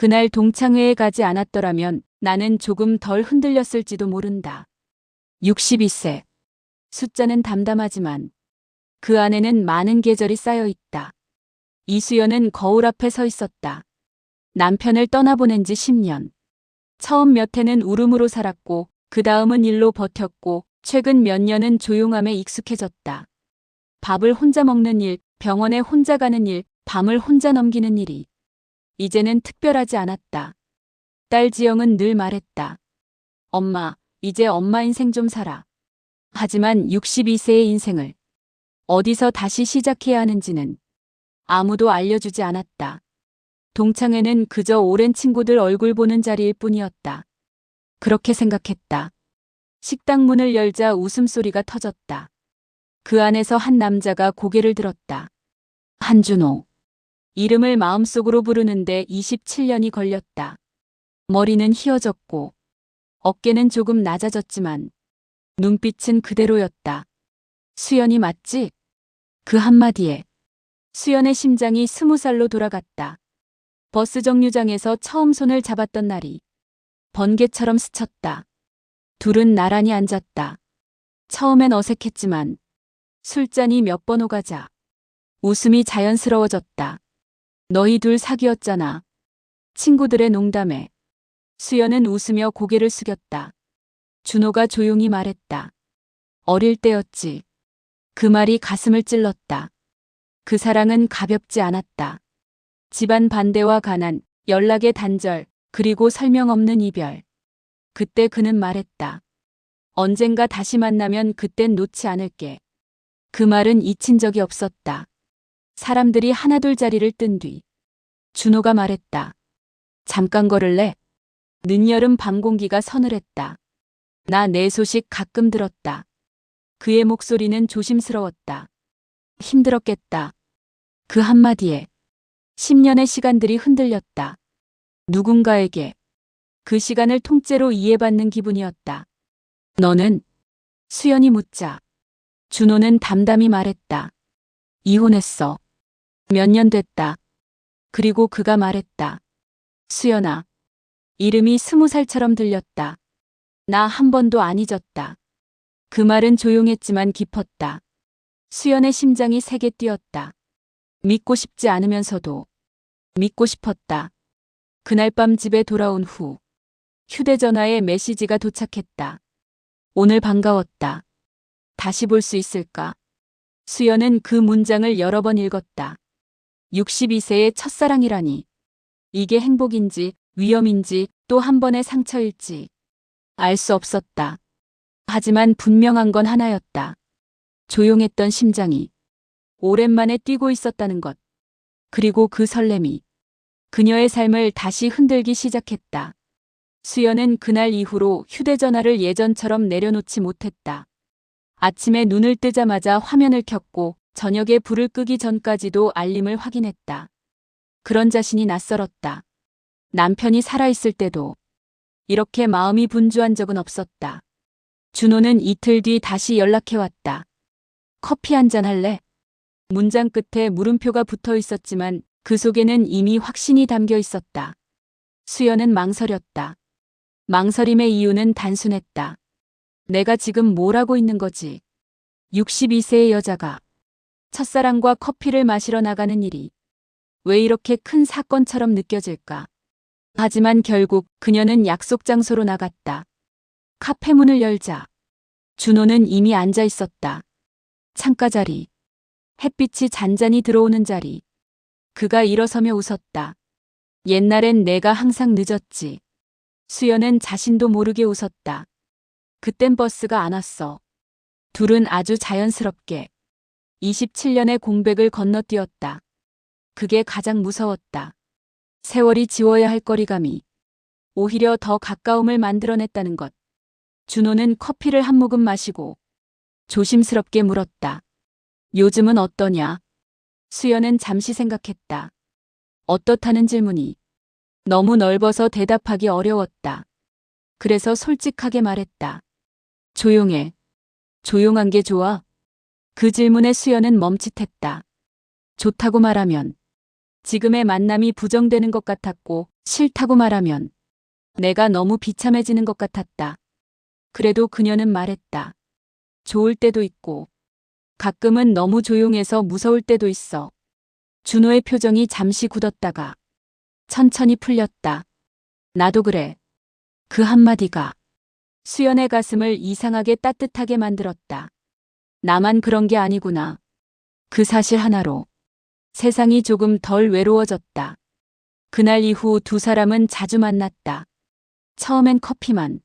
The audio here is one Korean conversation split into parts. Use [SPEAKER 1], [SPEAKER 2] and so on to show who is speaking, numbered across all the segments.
[SPEAKER 1] 그날 동창회에 가지 않았더라면 나는 조금 덜 흔들렸을지도 모른다. 62세. 숫자는 담담하지만 그 안에는 많은 계절이 쌓여 있다. 이수연은 거울 앞에 서 있었다. 남편을 떠나보낸 지 10년. 처음 몇 해는 울음으로 살았고 그 다음은 일로 버텼고 최근 몇 년은 조용함에 익숙해졌다. 밥을 혼자 먹는 일, 병원에 혼자 가는 일, 밤을 혼자 넘기는 일이 이제는 특별하지 않았다. 딸 지영은 늘 말했다. 엄마, 이제 엄마 인생 좀 살아. 하지만 62세의 인생을 어디서 다시 시작해야 하는지는 아무도 알려주지 않았다. 동창회는 그저 오랜 친구들 얼굴 보는 자리일 뿐이었다. 그렇게 생각했다. 식당 문을 열자 웃음소리가 터졌다. 그 안에서 한 남자가 고개를 들었다. 한준호. 이름을 마음속으로 부르는데 27년이 걸렸다. 머리는 휘어졌고 어깨는 조금 낮아졌지만 눈빛은 그대로였다. 수연이 맞지? 그 한마디에 수연의 심장이 20살로 돌아갔다. 버스 정류장에서 처음 손을 잡았던 날이 번개처럼 스쳤다. 둘은 나란히 앉았다. 처음엔 어색했지만 술잔이 몇 번 오가자 웃음이 자연스러워졌다. 너희 둘 사귀었잖아. 친구들의 농담에 수연은 웃으며 고개를 숙였다. 준호가 조용히 말했다. 어릴 때였지. 그 말이 가슴을 찔렀다. 그 사랑은 가볍지 않았다. 집안 반대와 가난, 연락의 단절, 그리고 설명 없는 이별. 그때 그는 말했다. 언젠가 다시 만나면 그땐 놓지 않을게. 그 말은 잊힌 적이 없었다. 사람들이 하나둘 자리를 뜬 뒤 준호가 말했다. 잠깐 걸을래? 늦여름 밤 공기가 서늘했다. 나 내 소식 가끔 들었다. 그의 목소리는 조심스러웠다. 힘들었겠다. 그 한마디에 10년의 시간들이 흔들렸다. 누군가에게 그 시간을 통째로 이해받는 기분이었다. 너는? 수연이 묻자 준호는 담담히 말했다. 이혼했어. 몇 년 됐다. 그리고 그가 말했다. 수연아. 이름이 20살처럼 들렸다. 나 한 번도 안 잊었다. 그 말은 조용했지만 깊었다. 수연의 심장이 세게 뛰었다. 믿고 싶지 않으면서도 믿고 싶었다. 그날 밤 집에 돌아온 후 휴대전화에 메시지가 도착했다. 오늘 반가웠다. 다시 볼 수 있을까? 수연은 그 문장을 여러 번 읽었다. 62세의 첫사랑이라니. 이게 행복인지 위험인지 또 한 번의 상처일지 알 수 없었다. 하지만 분명한 건 하나였다. 조용했던 심장이 오랜만에 뛰고 있었다는 것. 그리고 그 설렘이 그녀의 삶을 다시 흔들기 시작했다. 수연은 그날 이후로 휴대전화를 예전처럼 내려놓지 못했다. 아침에 눈을 뜨자마자 화면을 켰고 저녁에 불을 끄기 전까지도 알림을 확인했다. 그런 자신이 낯설었다. 남편이 살아있을 때도 이렇게 마음이 분주한 적은 없었다. 준호는 이틀 뒤 다시 연락해왔다. 커피 한잔 할래? 문장 끝에 물음표가 붙어 있었지만 그 속에는 이미 확신이 담겨 있었다. 수연은 망설였다. 망설임의 이유는 단순했다. 내가 지금 뭘 하고 있는 거지? 62세의 여자가 첫사랑과 커피를 마시러 나가는 일이 왜 이렇게 큰 사건처럼 느껴질까? 하지만 결국 그녀는 약속 장소로 나갔다. 카페 문을 열자 준호는 이미 앉아 있었다. 창가 자리. 햇빛이 잔잔히 들어오는 자리. 그가 일어서며 웃었다. 옛날엔 내가 항상 늦었지. 수연은 자신도 모르게 웃었다. 그땐 버스가 안 왔어. 둘은 아주 자연스럽게 27년의 공백을 건너뛰었다. 그게 가장 무서웠다. 세월이 지워야 할 거리감이 오히려 더 가까움을 만들어냈다는 것. 준호는 커피를 한 모금 마시고 조심스럽게 물었다. 요즘은 어떠냐? 수연은 잠시 생각했다. 어떻다는 질문이 너무 넓어서 대답하기 어려웠다. 그래서 솔직하게 말했다. 조용해. 조용한 게 좋아? 그 질문에 수연은 멈칫했다. 좋다고 말하면 지금의 만남이 부정되는 것 같았고 싫다고 말하면 내가 너무 비참해지는 것 같았다. 그래도 그녀는 말했다. 좋을 때도 있고 가끔은 너무 조용해서 무서울 때도 있어. 준호의 표정이 잠시 굳었다가 천천히 풀렸다. 나도 그래. 그 한마디가 수연의 가슴을 이상하게 따뜻하게 만들었다. 나만 그런 게 아니구나. 그 사실 하나로 세상이 조금 덜 외로워졌다. 그날 이후 두 사람은 자주 만났다. 처음엔 커피만,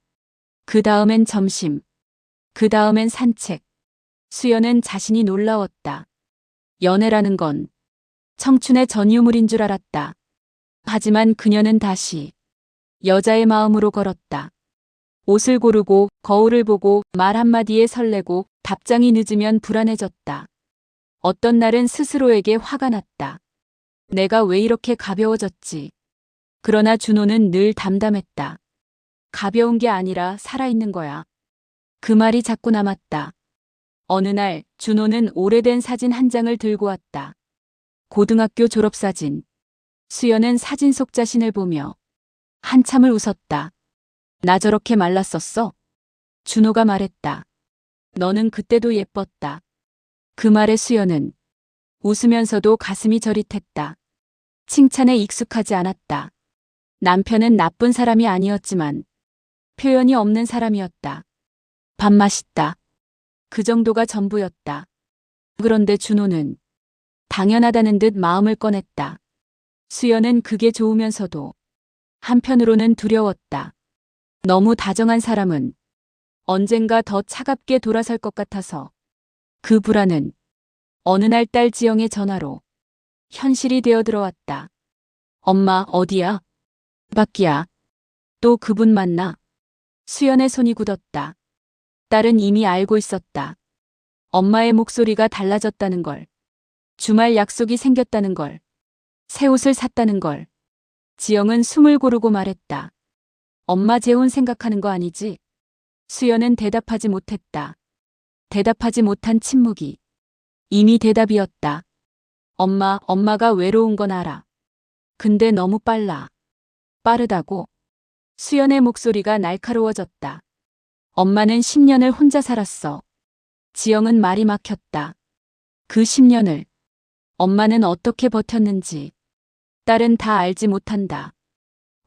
[SPEAKER 1] 그 다음엔 점심, 그 다음엔 산책. 수연은 자신이 놀라웠다. 연애라는 건 청춘의 전유물인 줄 알았다. 하지만 그녀는 다시 여자의 마음으로 걸었다. 옷을 고르고 거울을 보고 말 한마디에 설레고 답장이 늦으면 불안해졌다. 어떤 날은 스스로에게 화가 났다. 내가 왜 이렇게 가벼워졌지? 그러나 준호는 늘 담담했다. 가벼운 게 아니라 살아있는 거야. 그 말이 자꾸 남았다. 어느 날 준호는 오래된 사진 한 장을 들고 왔다. 고등학교 졸업사진. 수연은 사진 속 자신을 보며 한참을 웃었다. 나 저렇게 말랐었어? 준호가 말했다. 너는 그때도 예뻤다. 그 말에 수연은 웃으면서도 가슴이 저릿했다. 칭찬에 익숙하지 않았다. 남편은 나쁜 사람이 아니었지만 표현이 없는 사람이었다. 밥 맛있다. 그 정도가 전부였다. 그런데 준호는 당연하다는 듯 마음을 꺼냈다. 수연은 그게 좋으면서도 한편으로는 두려웠다. 너무 다정한 사람은 언젠가 더 차갑게 돌아설 것 같아서. 그 불안은 어느 날 딸 지영의 전화로 현실이 되어 들어왔다. 엄마 어디야? 밖이야. 또 그분 만나? 수연의 손이 굳었다. 딸은 이미 알고 있었다. 엄마의 목소리가 달라졌다는 걸. 주말 약속이 생겼다는 걸. 새 옷을 샀다는 걸. 지영은 숨을 고르고 말했다. 엄마 재혼 생각하는 거 아니지? 수연은 대답하지 못했다. 대답하지 못한 침묵이 이미 대답이었다. 엄마가 외로운 건 알아. 근데 너무 빨라. 빠르다고. 수연의 목소리가 날카로워졌다. 엄마는 10년을 혼자 살았어. 지영은 말이 막혔다. 그 10년을 엄마는 어떻게 버텼는지 딸은 다 알지 못한다.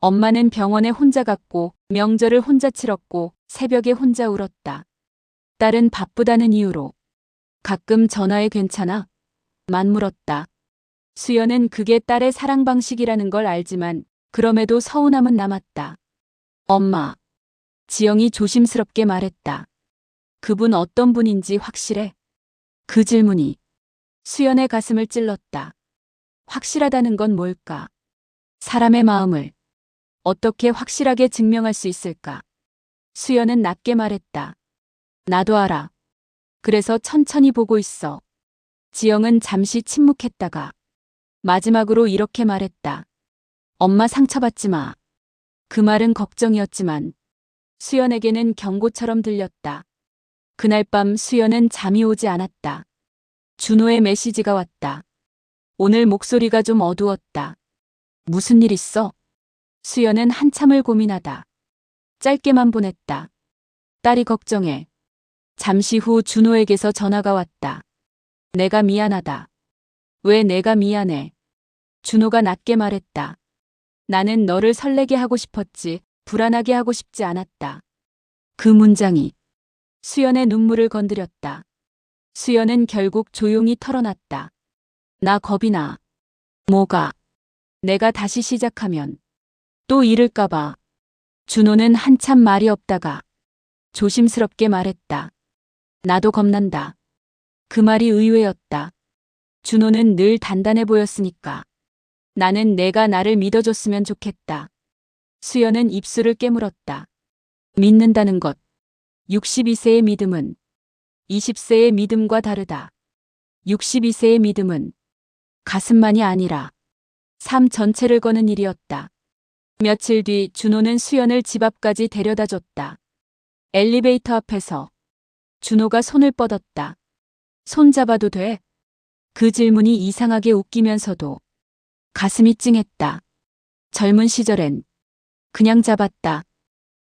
[SPEAKER 1] 엄마는 병원에 혼자 갔고 명절을 혼자 치렀고 새벽에 혼자 울었다. 딸은 바쁘다는 이유로 가끔 전화해 괜찮아? 만 물었다. 수연은 그게 딸의 사랑 방식이라는 걸 알지만 그럼에도 서운함은 남았다. 엄마. 지영이 조심스럽게 말했다. 그분 어떤 분인지 확실해? 그 질문이 수연의 가슴을 찔렀다. 확실하다는 건 뭘까? 사람의 마음을 어떻게 확실하게 증명할 수 있을까? 수연은 낮게 말했다. 나도 알아. 그래서 천천히 보고 있어. 지영은 잠시 침묵했다가 마지막으로 이렇게 말했다. 엄마 상처받지 마. 그 말은 걱정이었지만 수연에게는 경고처럼 들렸다. 그날 밤 수연은 잠이 오지 않았다. 준호의 메시지가 왔다. 오늘 목소리가 좀 어두웠다. 무슨 일 있어? 수연은 한참을 고민하다 짧게만 보냈다. 딸이 걱정해. 잠시 후 준호에게서 전화가 왔다. 내가 미안하다. 왜 내가 미안해? 준호가 낮게 말했다. 나는 너를 설레게 하고 싶었지 불안하게 하고 싶지 않았다. 그 문장이 수연의 눈물을 건드렸다. 수연은 결국 조용히 털어놨다. 나 겁이 나. 뭐가? 내가 다시 시작하면 또 잃을까봐. 준호는 한참 말이 없다가 조심스럽게 말했다. 나도 겁난다. 그 말이 의외였다. 준호는 늘 단단해 보였으니까. 나는 내가 나를 믿어줬으면 좋겠다. 수연은 입술을 깨물었다. 믿는다는 것. 62세의 믿음은 20세의 믿음과 다르다. 62세의 믿음은 가슴만이 아니라 삶 전체를 거는 일이었다. 며칠 뒤 준호는 수연을 집 앞까지 데려다 줬다. 엘리베이터 앞에서 준호가 손을 뻗었다. 손 잡아도 돼? 그 질문이 이상하게 웃기면서도 가슴이 찡했다. 젊은 시절엔 그냥 잡았다.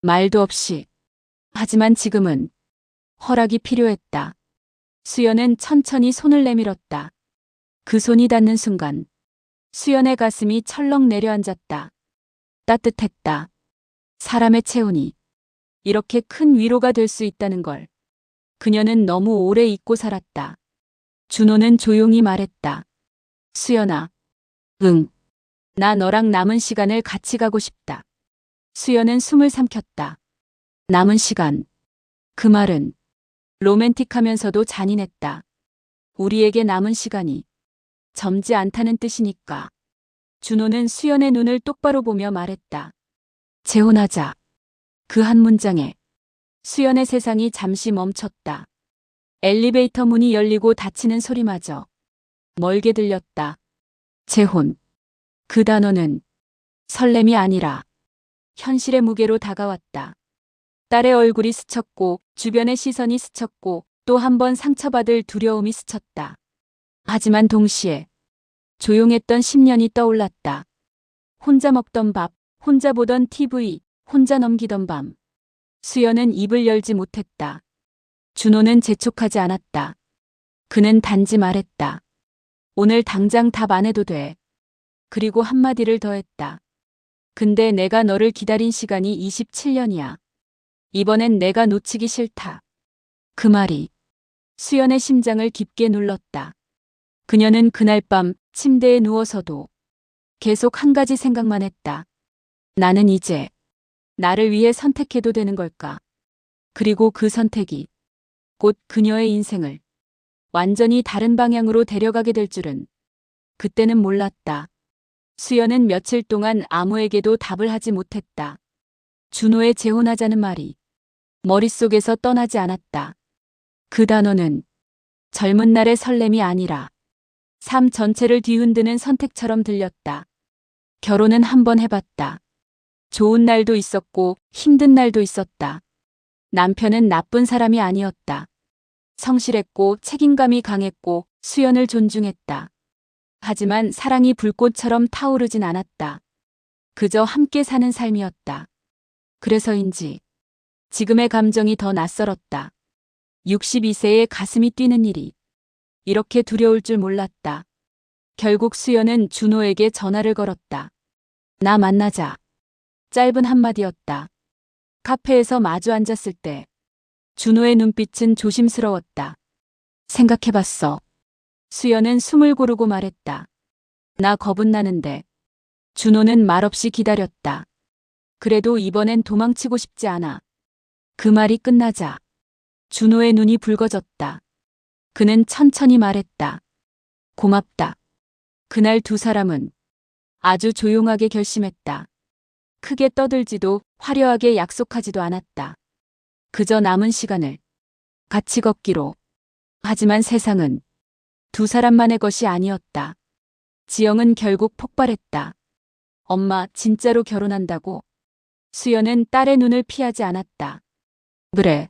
[SPEAKER 1] 말도 없이. 하지만 지금은 허락이 필요했다. 수연은 천천히 손을 내밀었다. 그 손이 닿는 순간 수연의 가슴이 철렁 내려앉았다. 따뜻했다. 사람의 체온이 이렇게 큰 위로가 될 수 있다는 걸 그녀는 너무 오래 잊고 살았다. 준호는 조용히 말했다. 수연아. 응. 나 너랑 남은 시간을 같이 가고 싶다. 수연은 숨을 삼켰다. 남은 시간. 그 말은 로맨틱하면서도 잔인했다. 우리에게 남은 시간이 젊지 않다는 뜻이니까. 준호는 수연의 눈을 똑바로 보며 말했다. 재혼하자. 그 한 문장에 수연의 세상이 잠시 멈췄다. 엘리베이터 문이 열리고 닫히는 소리마저 멀게 들렸다. 재혼. 그 단어는 설렘이 아니라 현실의 무게로 다가왔다. 딸의 얼굴이 스쳤고 주변의 시선이 스쳤고 또 한 번 상처받을 두려움이 스쳤다. 하지만 동시에 조용했던 10년이 떠올랐다. 혼자 먹던 밥, 혼자 보던 TV, 혼자 넘기던 밤. 수연은 입을 열지 못했다. 준호는 재촉하지 않았다. 그는 단지 말했다. 오늘 당장 답 안 해도 돼. 그리고 한마디를 더했다. 근데 내가 너를 기다린 시간이 27년이야. 이번엔 내가 놓치기 싫다. 그 말이 수연의 심장을 깊게 눌렀다. 그녀는 그날 밤 침대에 누워서도 계속 한 가지 생각만 했다. 나는 이제 나를 위해 선택해도 되는 걸까? 그리고 그 선택이 곧 그녀의 인생을 완전히 다른 방향으로 데려가게 될 줄은 그때는 몰랐다. 수연은 며칠 동안 아무에게도 답을 하지 못했다. 준호의 재혼하자는 말이 머릿속에서 떠나지 않았다. 그 단어는 젊은 날의 설렘이 아니라 삶 전체를 뒤흔드는 선택처럼 들렸다. 결혼은 한 번 해봤다. 좋은 날도 있었고 힘든 날도 있었다. 남편은 나쁜 사람이 아니었다. 성실했고 책임감이 강했고 수연을 존중했다. 하지만 사랑이 불꽃처럼 타오르진 않았다. 그저 함께 사는 삶이었다. 그래서인지 지금의 감정이 더 낯설었다. 62세의 가슴이 뛰는 일이 이렇게 두려울 줄 몰랐다. 결국 수연은 준호에게 전화를 걸었다. 나 만나자. 짧은 한마디였다. 카페에서 마주 앉았을 때 준호의 눈빛은 조심스러웠다. 생각해봤어. 수연은 숨을 고르고 말했다. 나 겁은 나는데. 준호는 말없이 기다렸다. 그래도 이번엔 도망치고 싶지 않아. 그 말이 끝나자 준호의 눈이 붉어졌다. 그는 천천히 말했다. 고맙다. 그날 두 사람은 아주 조용하게 결심했다. 크게 떠들지도 화려하게 약속하지도 않았다. 그저 남은 시간을 같이 걷기로. 하지만 세상은 두 사람만의 것이 아니었다. 지영은 결국 폭발했다. 엄마, 진짜로 결혼한다고? 수연은 딸의 눈을 피하지 않았다. 그래.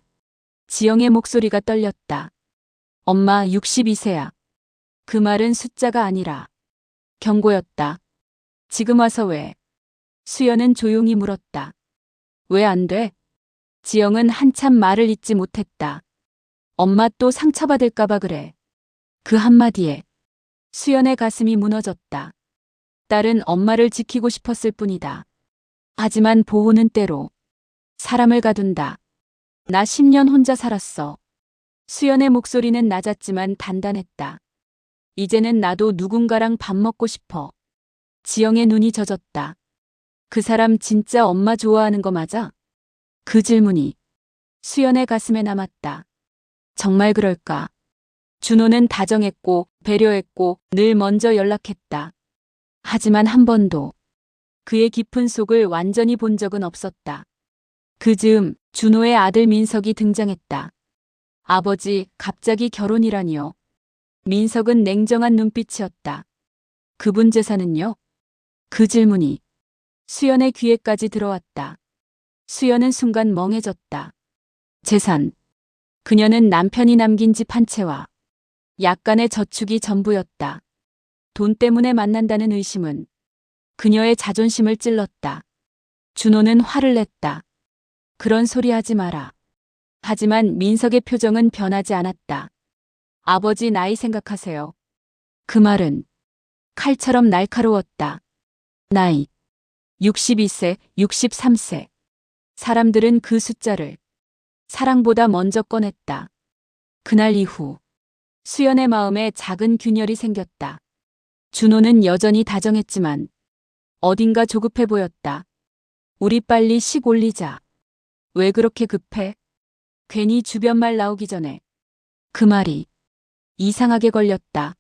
[SPEAKER 1] 지영의 목소리가 떨렸다. 엄마 62세야. 그 말은 숫자가 아니라 경고였다. 지금 와서 왜? 수연은 조용히 물었다. 왜 안 돼? 지영은 한참 말을 잇지 못했다. 엄마 또 상처받을까봐 그래. 그 한마디에 수연의 가슴이 무너졌다. 딸은 엄마를 지키고 싶었을 뿐이다. 하지만 보호는 때로 사람을 가둔다. 나 10년 혼자 살았어. 수연의 목소리는 낮았지만 단단했다. 이제는 나도 누군가랑 밥 먹고 싶어. 지영의 눈이 젖었다. 그 사람 진짜 엄마 좋아하는 거 맞아? 그 질문이 수연의 가슴에 남았다. 정말 그럴까? 준호는 다정했고 배려했고 늘 먼저 연락했다. 하지만 한 번도 그의 깊은 속을 완전히 본 적은 없었다. 그 즈음 준호의 아들 민석이 등장했다. 아버지, 갑자기 결혼이라니요. 민석은 냉정한 눈빛이었다. 그분 재산은요? 그 질문이 수연의 귀에까지 들어왔다. 수연은 순간 멍해졌다. 재산. 그녀는 남편이 남긴 집 한 채와 약간의 저축이 전부였다. 돈 때문에 만난다는 의심은 그녀의 자존심을 찔렀다. 준호는 화를 냈다. 그런 소리 하지 마라. 하지만 민석의 표정은 변하지 않았다. 아버지 나이 생각하세요. 그 말은 칼처럼 날카로웠다. 나이 62세, 63세. 사람들은 그 숫자를 사랑보다 먼저 꺼냈다. 그날 이후 수연의 마음에 작은 균열이 생겼다. 준호는 여전히 다정했지만 어딘가 조급해 보였다. 우리 빨리 식 올리자. 왜 그렇게 급해? 괜히 주변 말 나오기 전에 그 말이 이상하게 걸렸다.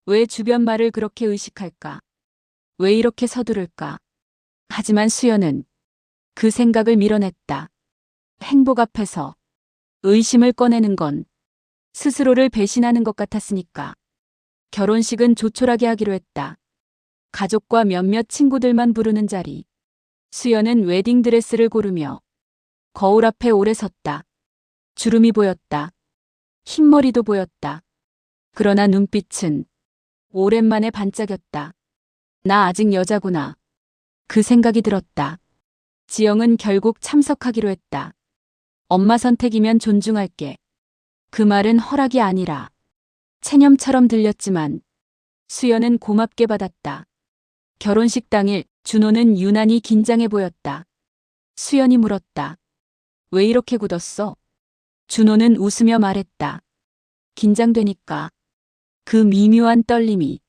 [SPEAKER 1] 왜 주변 말을 그렇게 의식할까? 왜 이렇게 서두를까? 하지만 수연은 그 생각을 밀어냈다. 행복 앞에서 의심을 꺼내는 건 스스로를 배신하는 것 같았으니까. 결혼식은 조촐하게 하기로 했다. 가족과 몇몇 친구들만 부르는 자리. 수연은 웨딩드레스를 고르며 거울 앞에 오래 섰다. 주름이 보였다. 흰머리도 보였다. 그러나 눈빛은 오랜만에 반짝였다. 나 아직 여자구나. 그 생각이 들었다. 지영은 결국 참석하기로 했다. 엄마 선택이면 존중할게. 그 말은 허락이 아니라 체념처럼 들렸지만 수연은 고맙게 받았다. 결혼식 당일 준호는 유난히 긴장해 보였다. 수연이 물었다. 왜 이렇게 굳었어? 준호는 웃으며 말했다. 긴장되니까. 그 미묘한 떨림이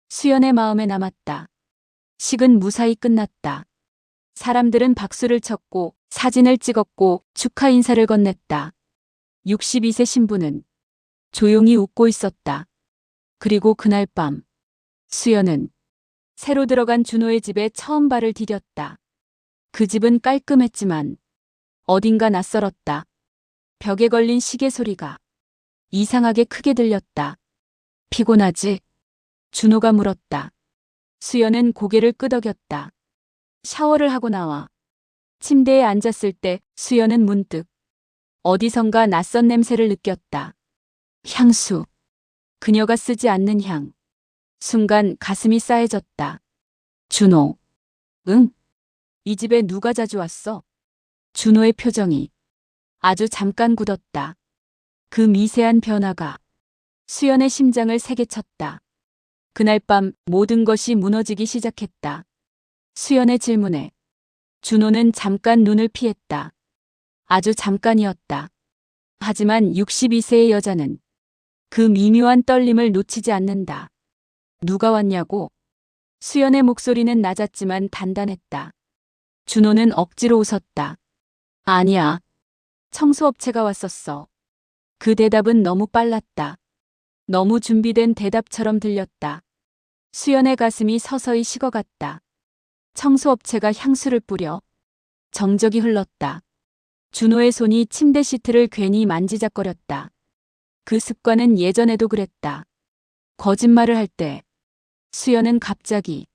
[SPEAKER 1] 수연의 마음에 남았다. 식은 무사히 끝났다. 사람들은 박수를 쳤고 사진을 찍었고 축하 인사를 건넸다. 62세 신부는 조용히 웃고 있었다. 그리고 그날 밤 수연은 새로 들어간 준호의 집에 처음 발을 디뎠다. 그 집은 깔끔했지만 어딘가 낯설었다. 벽에 걸린 시계 소리가 이상하게 크게 들렸다. 피곤하지? 준호가 물었다. 수연은 고개를 끄덕였다. 샤워를 하고 나와 침대에 앉았을 때 수연은 문득 어디선가 낯선 냄새를 느꼈다. 향수. 그녀가 쓰지 않는 향. 순간 가슴이 싸해졌다. 준호. 응? 이 집에 누가 자주 왔어? 준호의 표정이 아주 잠깐 굳었다. 그 미세한 변화가 수연의 심장을 세게 쳤다. 그날 밤 모든 것이 무너지기 시작했다. 수연의 질문에 준호는 잠깐 눈을 피했다. 아주 잠깐이었다. 하지만 62세의 여자는 그 미묘한 떨림을 놓치지 않는다. 누가 왔냐고? 수연의 목소리는 낮았지만 단단했다. 준호는 억지로 웃었다. 아니야. 청소업체가 왔었어. 그 대답은 너무 빨랐다. 너무 준비된 대답처럼 들렸다. 수연의 가슴이 서서히 식어갔다. 청소업체가 향수를 뿌려 정적이 흘렀다. 준호의 손이 침대 시트를 괜히 만지작거렸다. 그 습관은 예전에도 그랬다. 거짓말을 할 때 수연은 갑자기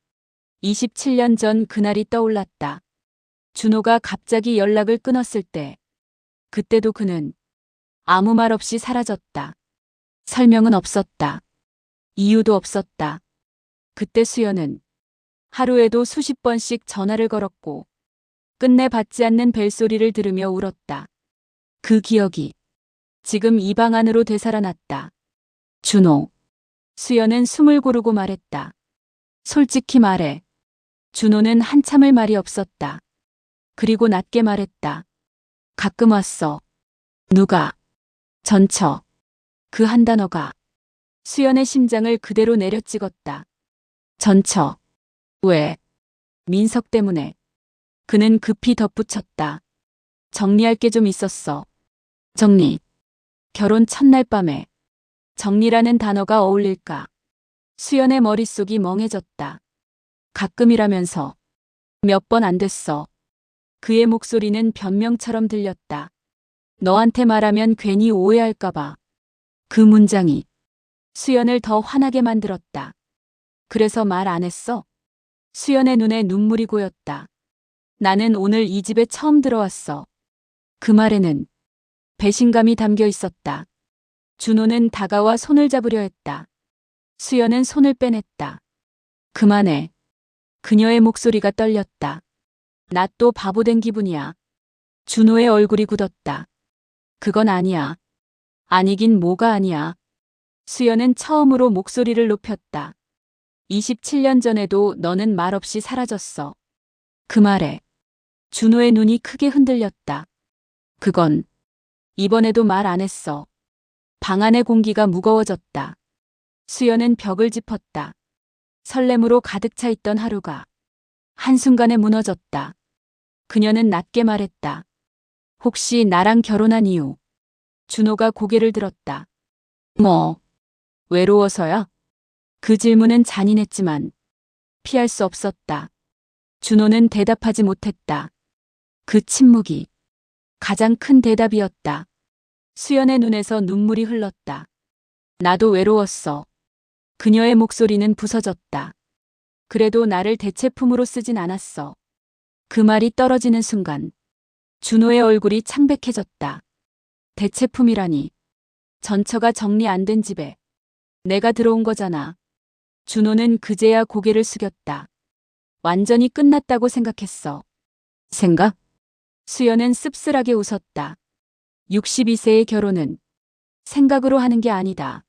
[SPEAKER 1] 27년 전 그날이 떠올랐다. 준호가 갑자기 연락을 끊었을 때 그때도 그는 아무 말 없이 사라졌다. 설명은 없었다. 이유도 없었다. 그때 수연은 하루에도 수십 번씩 전화를 걸었고 끝내 받지 않는 벨소리를 들으며 울었다. 그 기억이 지금 이 방 안으로 되살아났다. 준호. 수연은 숨을 고르고 말했다. 솔직히 말해. 준호는 한참을 말이 없었다. 그리고 낮게 말했다. 가끔 왔어. 누가? 전처. 그 한 단어가 수연의 심장을 그대로 내려찍었다. 전처. 왜? 민석 때문에. 그는 급히 덧붙였다. 정리할 게 좀 있었어. 정리. 결혼 첫날 밤에 정리라는 단어가 어울릴까? 수연의 머릿속이 멍해졌다. 가끔이라면서 몇 번 안 됐어. 그의 목소리는 변명처럼 들렸다. 너한테 말하면 괜히 오해할까봐. 그 문장이 수연을 더 화나게 만들었다. 그래서 말 안 했어? 수연의 눈에 눈물이 고였다. 나는 오늘 이 집에 처음 들어왔어. 그 말에는 배신감이 담겨 있었다. 준호는 다가와 손을 잡으려 했다. 수연은 손을 빼냈다. 그만해. 그녀의 목소리가 떨렸다. 나 또 바보 된 기분이야. 준호의 얼굴이 굳었다. 그건 아니야. 아니긴 뭐가 아니야. 수연은 처음으로 목소리를 높였다. 27년 전에도 너는 말없이 사라졌어. 그 말에 준호의 눈이 크게 흔들렸다. 그건 이번에도 말 안 했어. 방 안의 공기가 무거워졌다. 수연은 벽을 짚었다. 설렘으로 가득 차 있던 하루가 한순간에 무너졌다. 그녀는 낮게 말했다. 혹시 나랑 결혼한 이유? 준호가 고개를 들었다. 뭐, 외로워서야? 그 질문은 잔인했지만 피할 수 없었다. 준호는 대답하지 못했다. 그 침묵이 가장 큰 대답이었다. 수연의 눈에서 눈물이 흘렀다. 나도 외로웠어. 그녀의 목소리는 부서졌다. 그래도 나를 대체품으로 쓰진 않았어. 그 말이 떨어지는 순간 준호의 얼굴이 창백해졌다. 대체품이라니. 전처가 정리 안 된 집에 내가 들어온 거잖아. 준호는 그제야 고개를 숙였다. 완전히 끝났다고 생각했어. 생각? 수연은 씁쓸하게 웃었다. 62세의 결혼은 생각으로 하는 게 아니다.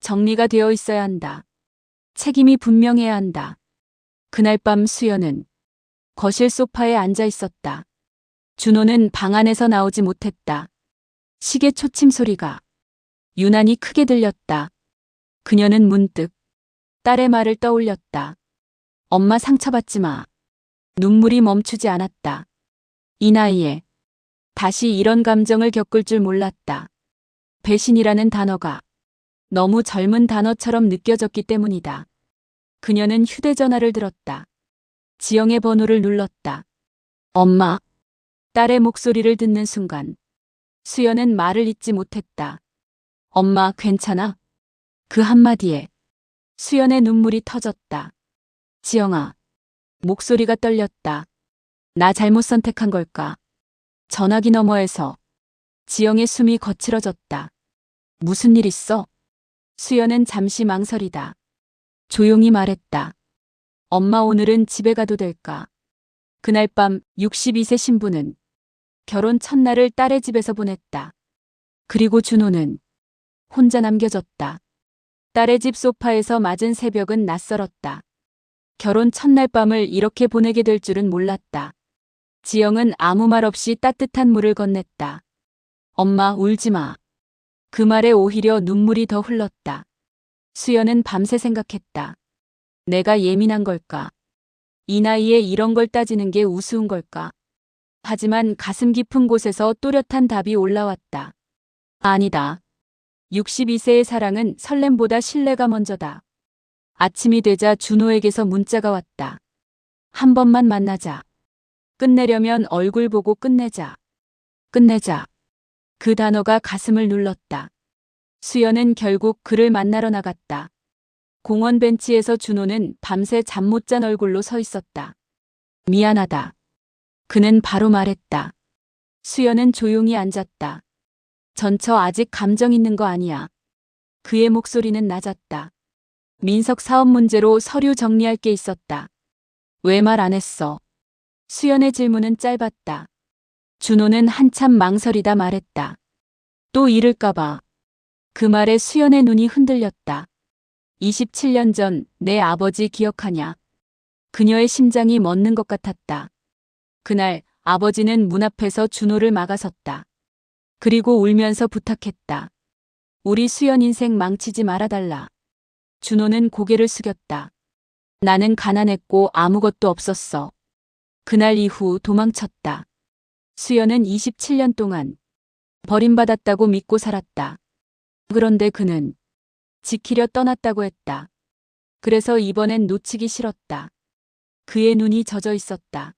[SPEAKER 1] 정리가 되어 있어야 한다. 책임이 분명해야 한다. 그날 밤 수연은 거실 소파에 앉아 있었다. 준호는 방 안에서 나오지 못했다. 시계 초침 소리가 유난히 크게 들렸다. 그녀는 문득 딸의 말을 떠올렸다. 엄마 상처받지 마. 눈물이 멈추지 않았다. 이 나이에 다시 이런 감정을 겪을 줄 몰랐다. 배신이라는 단어가 너무 젊은 단어처럼 느껴졌기 때문이다. 그녀는 휴대전화를 들었다. 지영의 번호를 눌렀다. 엄마. 딸의 목소리를 듣는 순간 수연은 말을 잇지 못했다. 엄마, 괜찮아? 그 한마디에 수연의 눈물이 터졌다. 지영아. 목소리가 떨렸다. 나 잘못 선택한 걸까? 전화기 너머에서 지영의 숨이 거칠어졌다. 무슨 일 있어? 수연은 잠시 망설이다. 조용히 말했다. 엄마, 오늘은 집에 가도 될까? 그날 밤 62세 신부는 결혼 첫날을 딸의 집에서 보냈다. 그리고 준호는 혼자 남겨졌다. 딸의 집 소파에서 맞은 새벽은 낯설었다. 결혼 첫날 밤을 이렇게 보내게 될 줄은 몰랐다. 지영은 아무 말 없이 따뜻한 물을 건넸다. 엄마, 울지 마. 그 말에 오히려 눈물이 더 흘렀다. 수연은 밤새 생각했다. 내가 예민한 걸까? 이 나이에 이런 걸 따지는 게 우스운 걸까? 하지만 가슴 깊은 곳에서 또렷한 답이 올라왔다. 아니다. 62세의 사랑은 설렘보다 신뢰가 먼저다. 아침이 되자 준호에게서 문자가 왔다. 한 번만 만나자. 끝내려면 얼굴 보고 끝내자. 끝내자. 그 단어가 가슴을 눌렀다. 수연은 결국 그를 만나러 나갔다. 공원 벤치에서 준호는 밤새 잠 못 잔 얼굴로 서 있었다. 미안하다. 그는 바로 말했다. 수연은 조용히 앉았다. 전처 아직 감정 있는 거 아니야. 그의 목소리는 낮았다. 민석 사업 문제로 서류 정리할 게 있었다. 왜 말 안 했어? 수연의 질문은 짧았다. 준호는 한참 망설이다 말했다. 또 잃을까봐. 그 말에 수연의 눈이 흔들렸다. 27년 전 내 아버지 기억하냐? 그녀의 심장이 멎는 것 같았다. 그날 아버지는 문 앞에서 준호를 막아섰다. 그리고 울면서 부탁했다. 우리 수연 인생 망치지 말아달라. 준호는 고개를 숙였다. 나는 가난했고 아무것도 없었어. 그날 이후 도망쳤다. 수연은 27년 동안 버림받았다고 믿고 살았다. 그런데 그는 지키려 떠났다고 했다. 그래서 이번엔 놓치기 싫었다. 그의 눈이 젖어 있었다.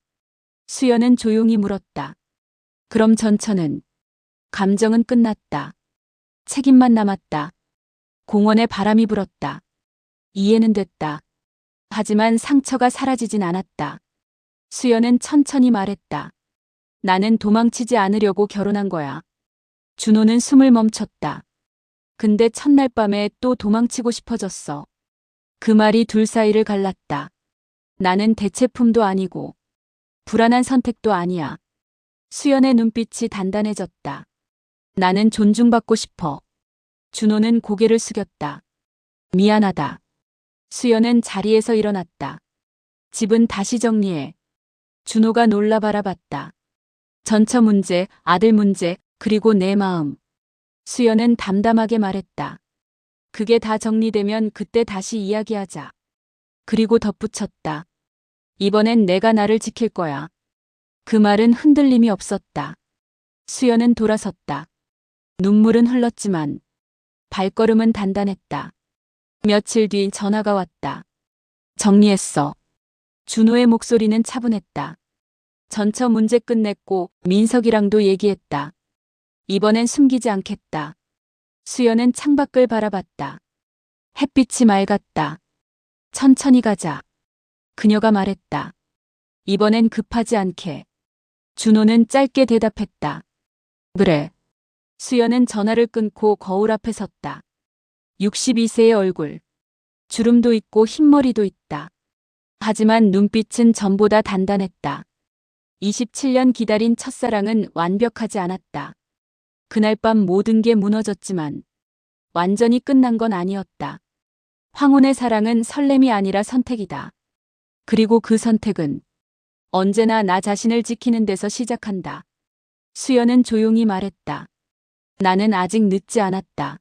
[SPEAKER 1] 수연은 조용히 물었다. 그럼 전처는? 감정은 끝났다. 책임만 남았다. 공원에 바람이 불었다. 이해는 됐다. 하지만 상처가 사라지진 않았다. 수연은 천천히 말했다. 나는 도망치지 않으려고 결혼한 거야. 준호는 숨을 멈췄다. 근데 첫날 밤에 또 도망치고 싶어졌어. 그 말이 둘 사이를 갈랐다. 나는 대체품도 아니고 불안한 선택도 아니야. 수연의 눈빛이 단단해졌다. 나는 존중받고 싶어. 준호는 고개를 숙였다. 미안하다. 수연은 자리에서 일어났다. 집은 다시 정리해. 준호가 놀라 바라봤다. 전처 문제, 아들 문제, 그리고 내 마음. 수연은 담담하게 말했다. 그게 다 정리되면 그때 다시 이야기하자. 그리고 덧붙였다. 이번엔 내가 나를 지킬 거야. 그 말은 흔들림이 없었다. 수연은 돌아섰다. 눈물은 흘렀지만 발걸음은 단단했다. 며칠 뒤 전화가 왔다. 정리했어. 준호의 목소리는 차분했다. 전처 문제 끝냈고 민석이랑도 얘기했다. 이번엔 숨기지 않겠다. 수연은 창밖을 바라봤다. 햇빛이 맑았다. 천천히 가자. 그녀가 말했다. 이번엔 급하지 않게. 준호는 짧게 대답했다. 그래. 수연은 전화를 끊고 거울 앞에 섰다. 62세의 얼굴. 주름도 있고 흰머리도 있다. 하지만 눈빛은 전보다 단단했다. 27년 기다린 첫사랑은 완벽하지 않았다. 그날 밤 모든 게 무너졌지만 완전히 끝난 건 아니었다. 황혼의 사랑은 설렘이 아니라 선택이다. 그리고 그 선택은 언제나 나 자신을 지키는 데서 시작한다. 수연은 조용히 말했다. 나는 아직 늦지 않았다.